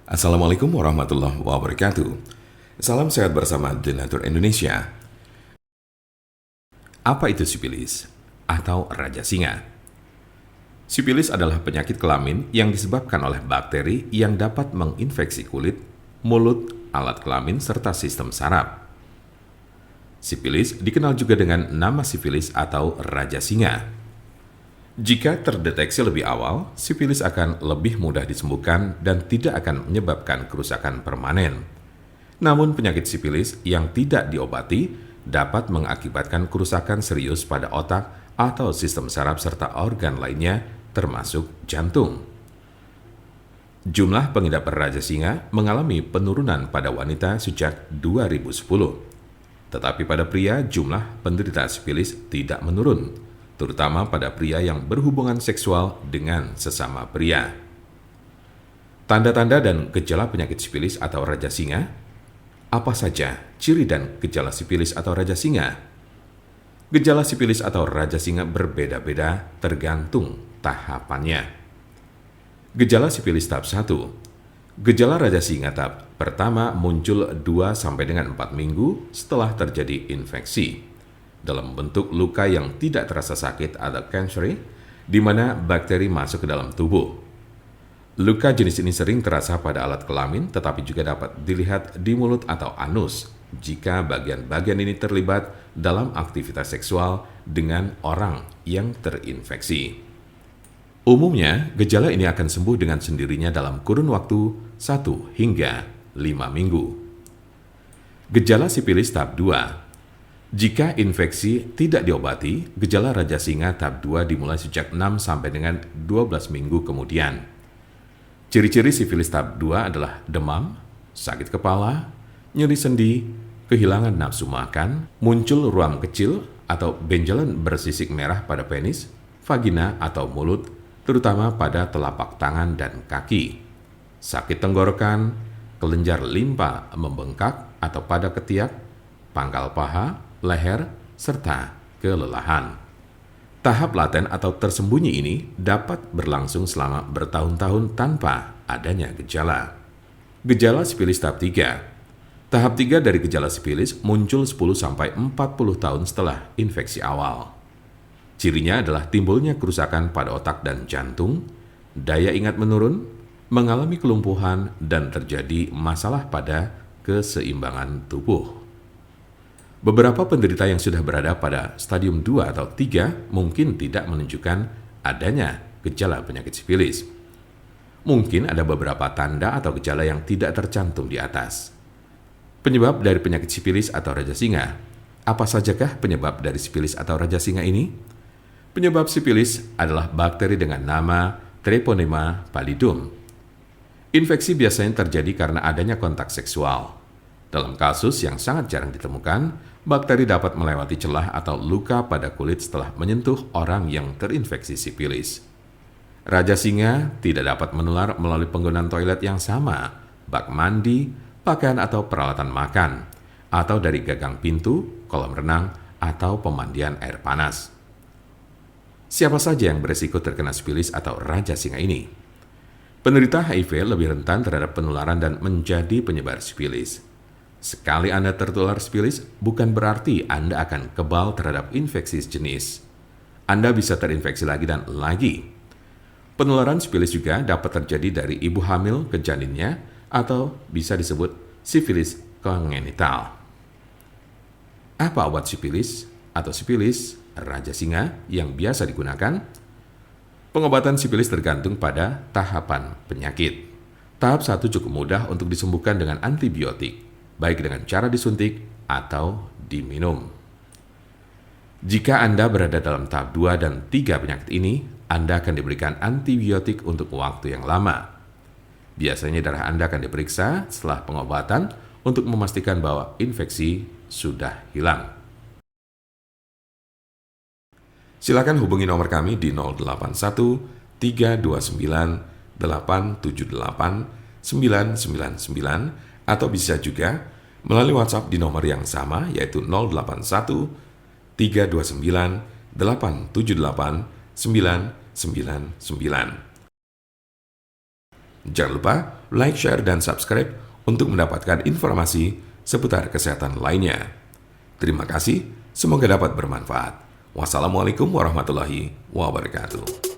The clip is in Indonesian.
Assalamualaikum warahmatullahi wabarakatuh. Salam sehat bersama Donatur Indonesia. Apa itu sipilis atau raja singa? Sipilis adalah penyakit kelamin yang disebabkan oleh bakteri yang dapat menginfeksi kulit, mulut, alat kelamin, serta sistem saraf. Sipilis dikenal juga dengan nama sifilis atau raja singa. Jika terdeteksi lebih awal, sifilis akan lebih mudah disembuhkan dan tidak akan menyebabkan kerusakan permanen. Namun penyakit sifilis yang tidak diobati dapat mengakibatkan kerusakan serius pada otak atau sistem saraf serta organ lainnya termasuk jantung. Jumlah pengidap raja singa mengalami penurunan pada wanita sejak 2010. Tetapi pada pria jumlah penderita sifilis tidak menurun, terutama pada pria yang berhubungan seksual dengan sesama pria. Tanda-tanda dan gejala penyakit sifilis atau raja singa. Apa saja ciri dan gejala sifilis atau raja singa? Gejala sifilis atau raja singa berbeda-beda tergantung tahapannya. Gejala sifilis tahap 1. Gejala raja singa tahap pertama muncul 2 sampai dengan 4 minggu setelah terjadi infeksi dalam bentuk luka yang tidak terasa sakit atau cancer, di mana bakteri masuk ke dalam tubuh. Luka jenis ini sering terasa pada alat kelamin, tetapi juga dapat dilihat di mulut atau anus jika bagian-bagian ini terlibat dalam aktivitas seksual dengan orang yang terinfeksi. Umumnya, gejala ini akan sembuh dengan sendirinya dalam kurun waktu 1 hingga 5 minggu. Gejala sifilis tahap 2. Jika infeksi tidak diobati, gejala raja singa tahap 2 dimulai sejak 6 sampai dengan 12 minggu kemudian. Ciri-ciri sifilis tahap 2 adalah demam, sakit kepala, nyeri sendi, kehilangan nafsu makan, muncul ruam kecil atau benjolan bersisik merah pada penis, vagina atau mulut, terutama pada telapak tangan dan kaki, sakit tenggorokan, kelenjar limpa membengkak atau pada ketiak, pangkal paha, leher, serta kelelahan. Tahap laten atau tersembunyi ini dapat berlangsung selama bertahun-tahun tanpa adanya gejala. Gejala sifilis tahap 3. Tahap 3 dari gejala sifilis muncul 10-40 tahun setelah infeksi awal. Cirinya adalah timbulnya kerusakan pada otak dan jantung, daya ingat menurun, mengalami kelumpuhan, dan terjadi masalah pada keseimbangan tubuh. Beberapa penderita yang sudah berada pada stadium 2 atau 3 mungkin tidak menunjukkan adanya gejala penyakit sifilis. Mungkin ada beberapa tanda atau gejala yang tidak tercantum di atas. Penyebab dari penyakit sifilis atau raja singa. Apa sajakah penyebab dari sifilis atau raja singa ini? Penyebab sifilis adalah bakteri dengan nama Treponema pallidum. Infeksi biasanya terjadi karena adanya kontak seksual. Dalam kasus yang sangat jarang ditemukan, bakteri dapat melewati celah atau luka pada kulit setelah menyentuh orang yang terinfeksi sifilis. Raja singa tidak dapat menular melalui penggunaan toilet yang sama, bak mandi, pakaian atau peralatan makan, atau dari gagang pintu, kolam renang, atau pemandian air panas. Siapa saja yang beresiko terkena sifilis atau raja singa ini? Penderita HIV lebih rentan terhadap penularan dan menjadi penyebar sifilis. Sekali Anda tertular sifilis, bukan berarti Anda akan kebal terhadap infeksi sejenis. Anda bisa terinfeksi lagi dan lagi. Penularan sifilis juga dapat terjadi dari ibu hamil ke janinnya atau bisa disebut sifilis kongenital. Apa obat sifilis atau sifilis raja singa yang biasa digunakan? Pengobatan sifilis tergantung pada tahapan penyakit. Tahap 1 cukup mudah untuk disembuhkan dengan antibiotik, baik dengan cara disuntik atau diminum. Jika Anda berada dalam tahap 2 dan 3 penyakit ini, Anda akan diberikan antibiotik untuk waktu yang lama. Biasanya darah Anda akan diperiksa setelah pengobatan untuk memastikan bahwa infeksi sudah hilang. Silakan hubungi nomor kami di 081 329 878 999 atau bisa juga melalui WhatsApp di nomor yang sama yaitu 081 329 878 999. Jangan lupa like, share, dan subscribe untuk mendapatkan informasi seputar kesehatan lainnya. Terima kasih, semoga dapat bermanfaat. Wassalamualaikum warahmatullahi wabarakatuh.